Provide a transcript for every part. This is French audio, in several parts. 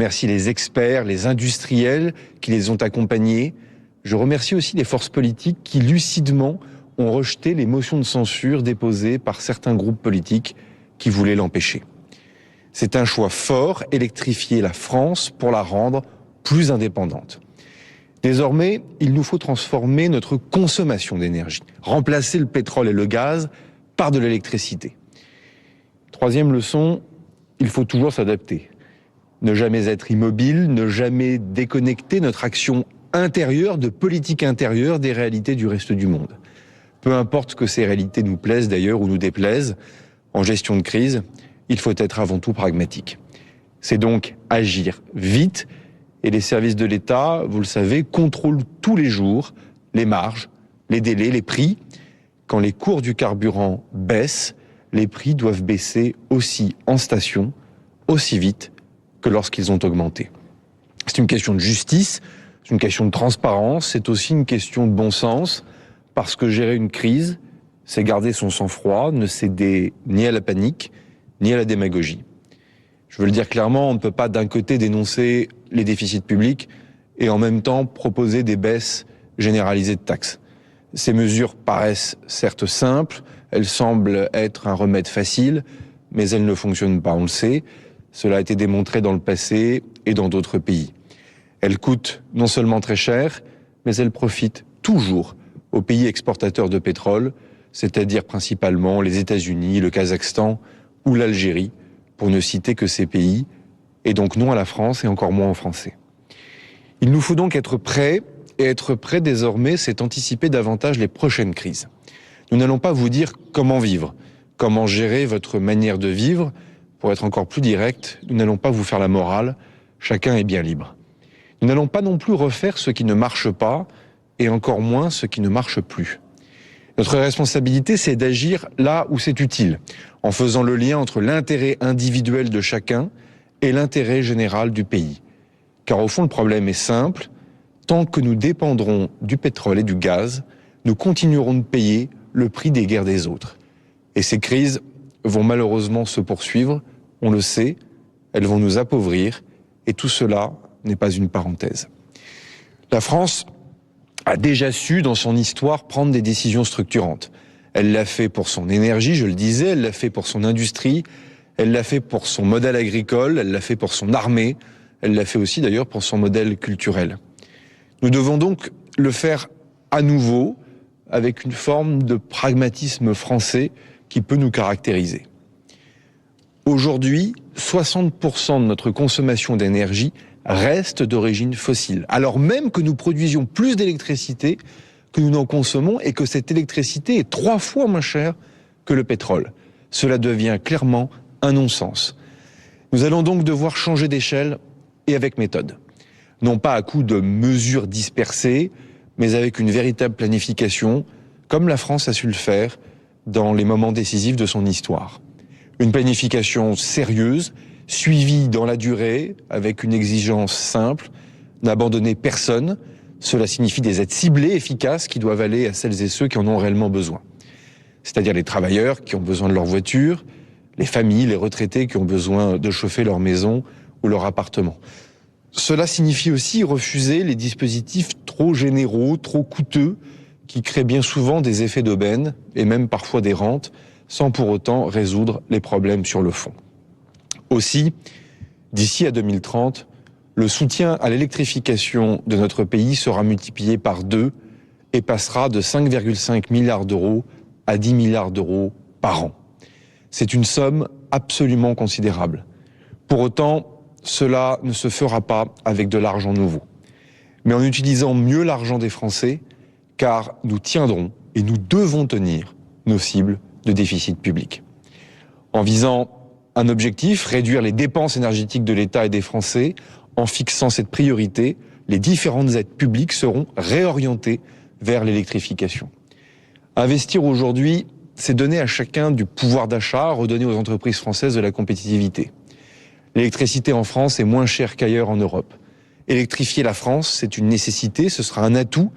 remercie les experts, les industriels qui les ont accompagnés. Je remercie aussi les forces politiques qui, lucidement, ont rejeté les motions de censure déposées par certains groupes politiques qui voulaient l'empêcher. C'est un choix fort, électrifier la France pour la rendre plus indépendante. Désormais, il nous faut transformer notre consommation d'énergie, remplacer le pétrole et le gaz par de l'électricité. Troisième leçon, il faut toujours s'adapter. Ne jamais être immobile, ne jamais déconnecter notre action intérieure, de politique intérieure, des réalités du reste du monde. Peu importe que ces réalités nous plaisent d'ailleurs ou nous déplaisent, en gestion de crise, il faut être avant tout pragmatique. C'est donc agir vite, et les services de l'État, vous le savez, contrôlent tous les jours les marges, les délais, les prix. Quand les cours du carburant baissent, les prix doivent baisser aussi en station, aussi vite que lorsqu'ils ont augmenté. C'est une question de justice, c'est une question de transparence, c'est aussi une question de bon sens, parce que gérer une crise, c'est garder son sang-froid, ne céder ni à la panique, ni à la démagogie. Je veux le dire clairement, on ne peut pas d'un côté dénoncer les déficits publics et en même temps proposer des baisses généralisées de taxes. Ces mesures paraissent certes simples, elles semblent être un remède facile, mais elles ne fonctionnent pas, on le sait. Cela a été démontré dans le passé et dans d'autres pays. Elles coûtent non seulement très cher, mais elles profitent toujours aux pays exportateurs de pétrole, c'est-à-dire principalement les États-Unis, le Kazakhstan ou l'Algérie, pour ne citer que ces pays, et donc non à la France et encore moins aux Français. Il nous faut donc être prêts, et être prêts désormais, c'est anticiper davantage les prochaines crises. Nous n'allons pas vous dire comment vivre, comment gérer votre manière de vivre. Pour être encore plus direct, nous n'allons pas vous faire la morale, chacun est bien libre. Nous n'allons pas non plus refaire ce qui ne marche pas, et encore moins ce qui ne marche plus. Notre responsabilité, c'est d'agir là où c'est utile, en faisant le lien entre l'intérêt individuel de chacun et l'intérêt général du pays. Car au fond, le problème est simple, tant que nous dépendrons du pétrole et du gaz, nous continuerons de payer le prix des guerres des autres. Et ces crises vont malheureusement se poursuivre, on le sait, elles vont nous appauvrir, et tout cela n'est pas une parenthèse. La France a déjà su, dans son histoire, prendre des décisions structurantes. Elle l'a fait pour son énergie, je le disais, elle l'a fait pour son industrie, elle l'a fait pour son modèle agricole, elle l'a fait pour son armée, elle l'a fait aussi d'ailleurs pour son modèle culturel. Nous devons donc le faire à nouveau, avec une forme de pragmatisme français qui peut nous caractériser. Aujourd'hui, 60% de notre consommation d'énergie reste d'origine fossile, alors même que nous produisions plus d'électricité que nous n'en consommons et que cette électricité est 3 fois moins chère que le pétrole. Cela devient clairement un non-sens. Nous allons donc devoir changer d'échelle et avec méthode. Non pas à coup de mesures dispersées, mais avec une véritable planification, comme la France a su le faire dans les moments décisifs de son histoire. Une planification sérieuse, suivie dans la durée, avec une exigence simple, n'abandonner personne. Cela signifie des aides ciblées, efficaces, qui doivent aller à celles et ceux qui en ont réellement besoin. C'est-à-dire les travailleurs qui ont besoin de leur voiture, les familles, les retraités qui ont besoin de chauffer leur maison ou leur appartement. Cela signifie aussi refuser les dispositifs trop généraux, trop coûteux, qui créent bien souvent des effets d'aubaine et même parfois des rentes, sans pour autant résoudre les problèmes sur le fond. Aussi, d'ici à 2030, le soutien à l'électrification de notre pays sera multiplié par 2 et passera de 5,5 milliards d'euros à 10 milliards d'euros par an. C'est une somme absolument considérable. Pour autant, cela ne se fera pas avec de l'argent nouveau, mais en utilisant mieux l'argent des Français, car nous tiendrons et nous devons tenir nos cibles de déficit public. En visant un objectif, réduire les dépenses énergétiques de l'État et des Français, en fixant cette priorité, les différentes aides publiques seront réorientées vers l'électrification. Investir aujourd'hui, c'est donner à chacun du pouvoir d'achat, redonner aux entreprises françaises de la compétitivité. L'électricité en France est moins chère qu'ailleurs en Europe. Électrifier la France, c'est une nécessité, ce sera un atout.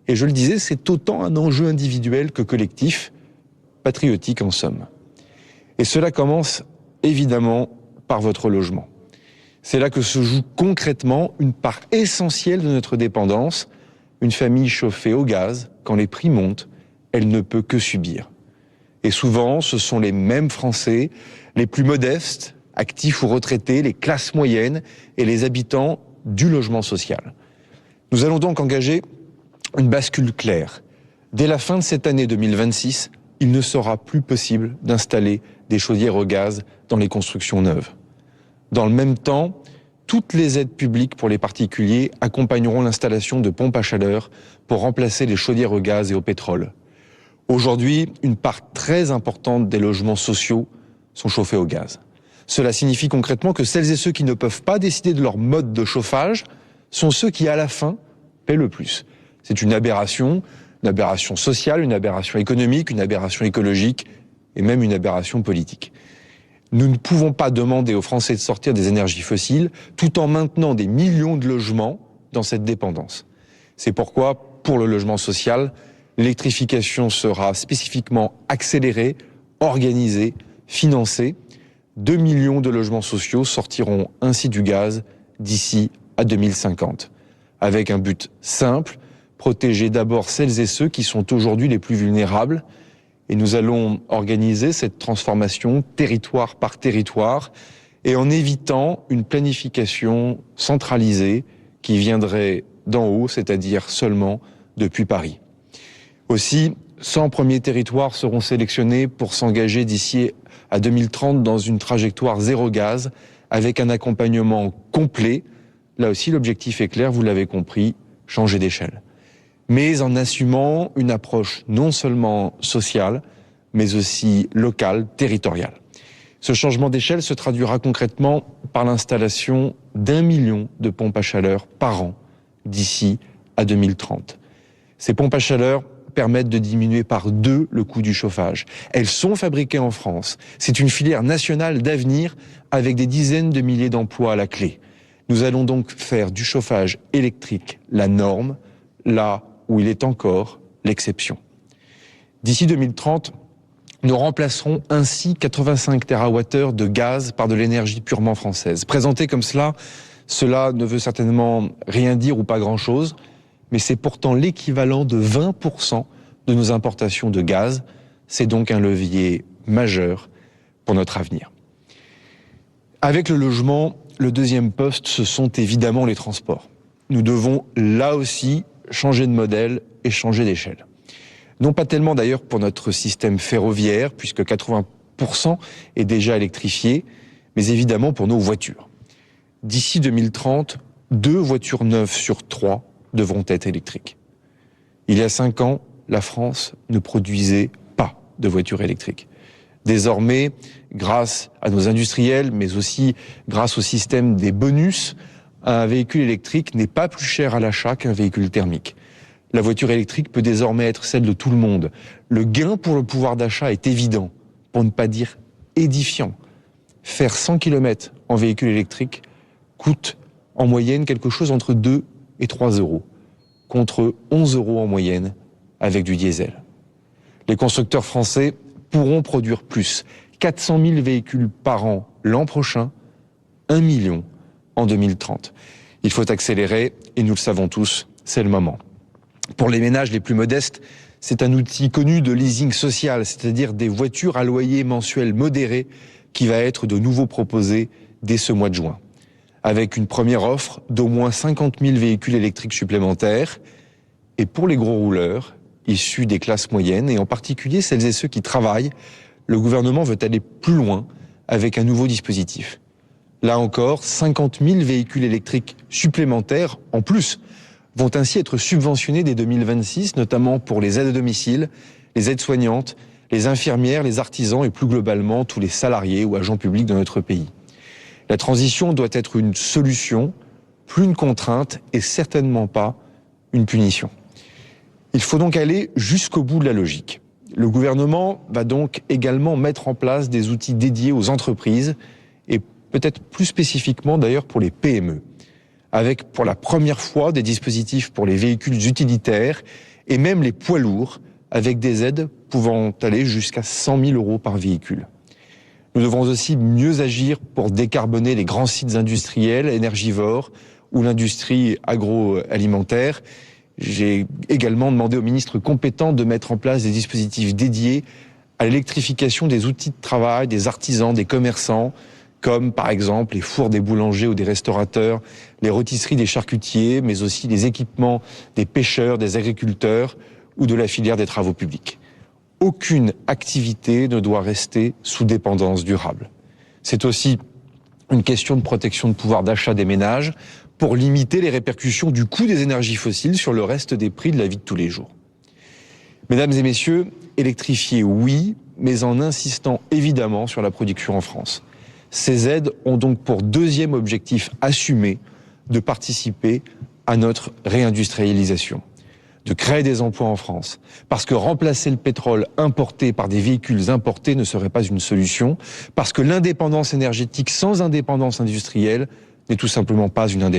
Et je le disais, c'est autant un enjeu individuel que collectif, patriotique en somme. Et cela commence évidemment par votre logement. C'est là que se joue concrètement une part essentielle de notre dépendance. Une famille chauffée au gaz, quand les prix montent, elle ne peut que subir. Et souvent, ce sont les mêmes Français, les plus modestes, actifs ou retraités, les classes moyennes et les habitants du logement social. Nous allons donc engager une bascule claire. Dès la fin de cette année 2026, il ne sera plus possible d'installer des chaudières au gaz dans les constructions neuves. Dans le même temps, toutes les aides publiques pour les particuliers accompagneront l'installation de pompes à chaleur pour remplacer les chaudières au gaz et au pétrole. Aujourd'hui, une part très importante des logements sociaux sont chauffés au gaz. Cela signifie concrètement que celles et ceux qui ne peuvent pas décider de leur mode de chauffage sont ceux qui, à la fin, paient le plus. C'est une aberration sociale, une aberration économique, une aberration écologique et même une aberration politique. Nous ne pouvons pas demander aux Français de sortir des énergies fossiles tout en maintenant des millions de logements dans cette dépendance. C'est pourquoi, pour le logement social, l'électrification sera spécifiquement accélérée, organisée, financée. 2 millions de logements sociaux sortiront ainsi du gaz d'ici à 2050. Avec un but simple, protéger d'abord celles et ceux qui sont aujourd'hui les plus vulnérables. Et nous allons organiser cette transformation territoire par territoire et en évitant une planification centralisée qui viendrait d'en haut, c'est-à-dire seulement depuis Paris. Aussi, 100 premiers territoires seront sélectionnés pour s'engager d'ici à 2030 dans une trajectoire zéro gaz avec un accompagnement complet. Là aussi, l'objectif est clair, vous l'avez compris, changer d'échelle. Mais en assumant une approche non seulement sociale, mais aussi locale, territoriale. Ce changement d'échelle se traduira concrètement par l'installation d'1 million de pompes à chaleur par an d'ici à 2030. Ces pompes à chaleur permettent de diminuer par 2 le coût du chauffage. Elles sont fabriquées en France. C'est une filière nationale d'avenir avec des dizaines de milliers d'emplois à la clé. Nous allons donc faire du chauffage électrique la norme, là où il est encore l'exception. D'ici 2030, nous remplacerons ainsi 85 TWh de gaz par de l'énergie purement française. Présenté comme cela ne veut certainement rien dire ou pas grand-chose, mais c'est pourtant l'équivalent de 20% de nos importations de gaz. C'est donc un levier majeur pour notre avenir. Avec le logement, le deuxième poste, ce sont évidemment les transports. Nous devons là aussi changer de modèle et changer d'échelle. Non pas tellement d'ailleurs pour notre système ferroviaire, puisque 80% est déjà électrifié, mais évidemment pour nos voitures. D'ici 2030, 2 voitures neuves sur 3 devront être électriques. Il y a 5 ans, la France ne produisait pas de voitures électriques. Désormais, grâce à nos industriels, mais aussi grâce au système des bonus, un véhicule électrique n'est pas plus cher à l'achat qu'un véhicule thermique. La voiture électrique peut désormais être celle de tout le monde. Le gain pour le pouvoir d'achat est évident, pour ne pas dire édifiant. Faire 100 km en véhicule électrique coûte en moyenne quelque chose entre 2 et 3 euros, contre 11 euros en moyenne avec du diesel. Les constructeurs français pourront produire plus, 400 000 véhicules par an l'an prochain, 1 million en 2030. Il faut accélérer et nous le savons tous, c'est le moment. Pour les ménages les plus modestes, c'est un outil connu de leasing social, c'est-à-dire des voitures à loyer mensuel modéré qui va être de nouveau proposé dès ce mois de juin. Avec une première offre d'au moins 50 000 véhicules électriques supplémentaires. Et pour les gros rouleurs, issus des classes moyennes, et en particulier celles et ceux qui travaillent, le gouvernement veut aller plus loin avec un nouveau dispositif. Là encore, 50 000 véhicules électriques supplémentaires, en plus, vont ainsi être subventionnés dès 2026, notamment pour les aides à domicile, les aides-soignantes, les infirmières, les artisans et plus globalement tous les salariés ou agents publics de notre pays. La transition doit être une solution, plus une contrainte et certainement pas une punition. Il faut donc aller jusqu'au bout de la logique. Le gouvernement va donc également mettre en place des outils dédiés aux entreprises et peut-être plus spécifiquement d'ailleurs pour les PME. Avec pour la première fois des dispositifs pour les véhicules utilitaires et même les poids lourds avec des aides pouvant aller jusqu'à 100 000 euros par véhicule. Nous devons aussi mieux agir pour décarboner les grands sites industriels, énergivores ou l'industrie agroalimentaire. J'ai également demandé aux ministres compétents de mettre en place des dispositifs dédiés à l'électrification des outils de travail, des artisans, des commerçants, comme par exemple les fours des boulangers ou des restaurateurs, les rôtisseries des charcutiers, mais aussi les équipements des pêcheurs, des agriculteurs ou de la filière des travaux publics. Aucune activité ne doit rester sous dépendance durable. C'est aussi une question de protection de pouvoir d'achat des ménages pour limiter les répercussions du coût des énergies fossiles sur le reste des prix de la vie de tous les jours. Mesdames et messieurs, électrifier, oui, mais en insistant évidemment sur la production en France. Ces aides ont donc pour deuxième objectif assumé de participer à notre réindustrialisation, de créer des emplois en France. Parce que remplacer le pétrole importé par des véhicules importés ne serait pas une solution, parce que l'indépendance énergétique sans indépendance industrielle n'est tout simplement pas une indépendance.